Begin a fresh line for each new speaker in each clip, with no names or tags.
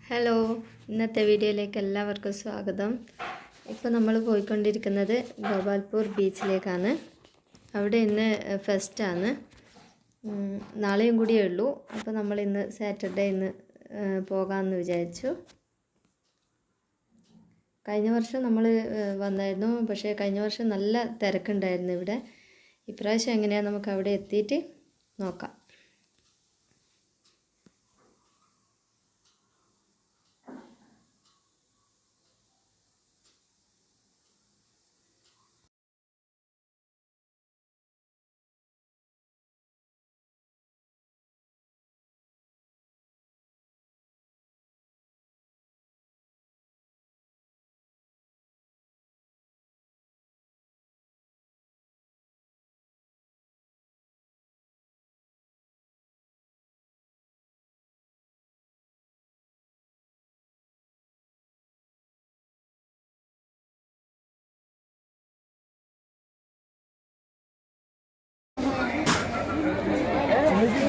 Hello, ഇന്നത്തെ വീഡിയോയിലേക്ക് എല്ലാവർക്കും സ്വാഗതം. ഇപ്പോൾ നമ്മൾ പോയിക്കൊണ്ടിരിക്കുന്നത് ഗോപാൽപൂർ ബീച്ചിലേക്കാണ്. അവിടെ ഇന്ന് ഫെസ്റ്റാണ്. നാളെയും കൂടിയേ ഉള്ളൂ. അപ്പോൾ നമ്മൾ ഇന്ന് സാറ്റർഡേ ഇന്ന് പോകാമെന്ന് വിചാരിച്ചു. കഴിഞ്ഞ വർഷം നമ്മൾ വന്നായിരുന്നു, പക്ഷേ കഴിഞ്ഞ വർഷം നല്ല തിരക്കുണ്ടായിരുന്നു ഇവിടെ. ഇപ്രാവശ്യം എങ്ങനെയാണ് നമുക്ക് അവിടെ എത്തിയിട്ട് നോക്കാം.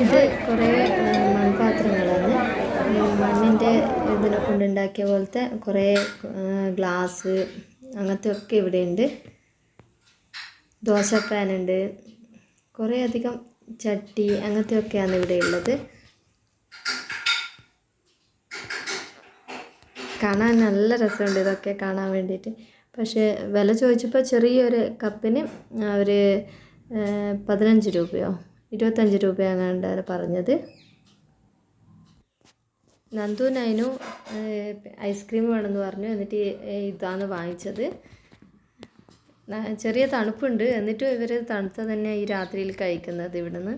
ഇത് കുറേ മൺപാത്രങ്ങളാണ്. മണ്ണിൻ്റെ ഇതിനെ കൊണ്ടുണ്ടാക്കിയ പോലത്തെ കുറേ ഗ്ലാസ് അങ്ങനത്തെ ഒക്കെ ഇവിടെയുണ്ട്. ദോശപ്പാനുണ്ട്, കുറേ അധികം ചട്ടി അങ്ങനത്തെ ഒക്കെയാണ് ഇവിടെ ഉള്ളത്. കാണാൻ നല്ല രസമുണ്ട് ഇതൊക്കെ കാണാൻ വേണ്ടിയിട്ട്. പക്ഷേ വില ചോദിച്ചപ്പോൾ ചെറിയൊരു കപ്പിന് അവർ 15 രൂപയോ 25 രൂപയാണ് പറഞ്ഞത്. നന്ദുവിനു ഐസ്ക്രീം വേണമെന്ന് പറഞ്ഞു. എന്നിട്ട് ഇതാണ് വാങ്ങിച്ചത്. ചെറിയ തണുപ്പുണ്ട്, എന്നിട്ടും ഇവർ തണുത്ത തന്നെ ഈ രാത്രിയിൽ കഴിക്കുന്നത് ഇവിടുന്ന്.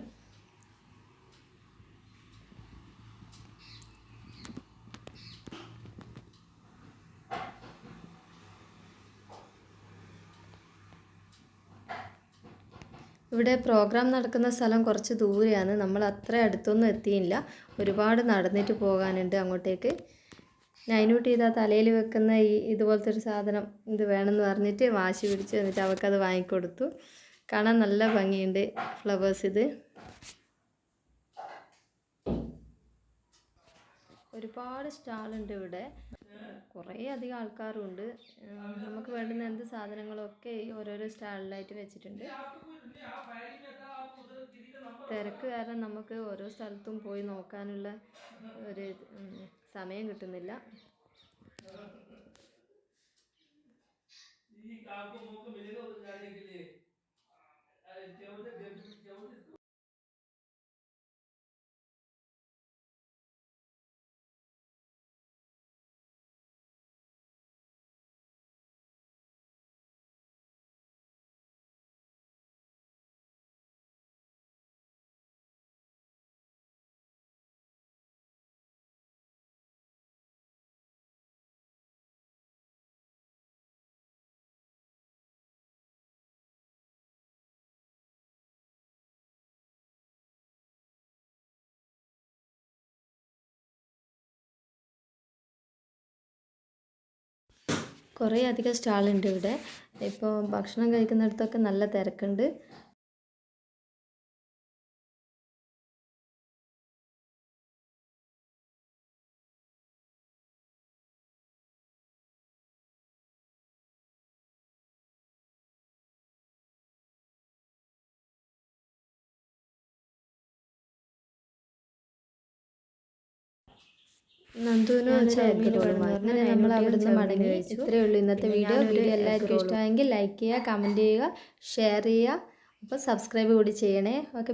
ഇവിടെ പ്രോഗ്രാം നടക്കുന്ന സ്ഥലം കുറച്ച് ദൂരെയാണ്. നമ്മൾ അത്ര അടുത്തൊന്നും എത്തിയില്ല. ഒരുപാട് നടന്നിട്ട് പോകാനുണ്ട് അങ്ങോട്ടേക്ക്. നൈനൂട്ടി ഇതാ തലയിൽ വെക്കുന്ന ഇതുപോലത്തെ ഒരു സാധനം ഇത് വേണമെന്ന് പറഞ്ഞിട്ട് വാശി പിടിച്ചു. എന്നിട്ട് അവൾക്കത് വാങ്ങിക്കൊടുത്തു. കാണാൻ നല്ല ഭംഗിയുണ്ട് ഫ്ലവേഴ്സ്. ഇത് ഒരുപാട് സ്റ്റാളുണ്ട് ഇവിടെ. കുറേ അധികം ആൾക്കാരുണ്ട്. നമുക്ക് വേണ്ടുന്ന എന്ത് സാധനങ്ങളൊക്കെ ഓരോരോ സ്റ്റാളിലായിട്ട് വെച്ചിട്ടുണ്ട്. തിരക്ക് കാരണം നമുക്ക് ഓരോ സ്ഥലത്തും പോയി നോക്കാനുള്ള ഒരു സമയം കിട്ടുന്നില്ല. കുറേ അധികം സ്റ്റാളുണ്ട് ഇവിടെ. ഇപ്പോൾ ഭക്ഷണം കഴിക്കുന്നിടത്തൊക്കെ നല്ല തിരക്കുണ്ട്. നന്ദുവിനും അങ്ങനെ നമ്മൾ അവിടെ നിന്ന് മടങ്ങി. ഇത്രയേ ഉള്ളൂ ഇന്നത്തെ വീഡിയോ. എല്ലാവർക്കും ഇഷ്ടമായെങ്കിൽ ലൈക്ക് ചെയ്യുക, കമൻറ്റ് ചെയ്യുക, ഷെയർ ചെയ്യുക. അപ്പോൾ സബ്സ്ക്രൈബ് കൂടി ചെയ്യണേ. ഓക്കെ.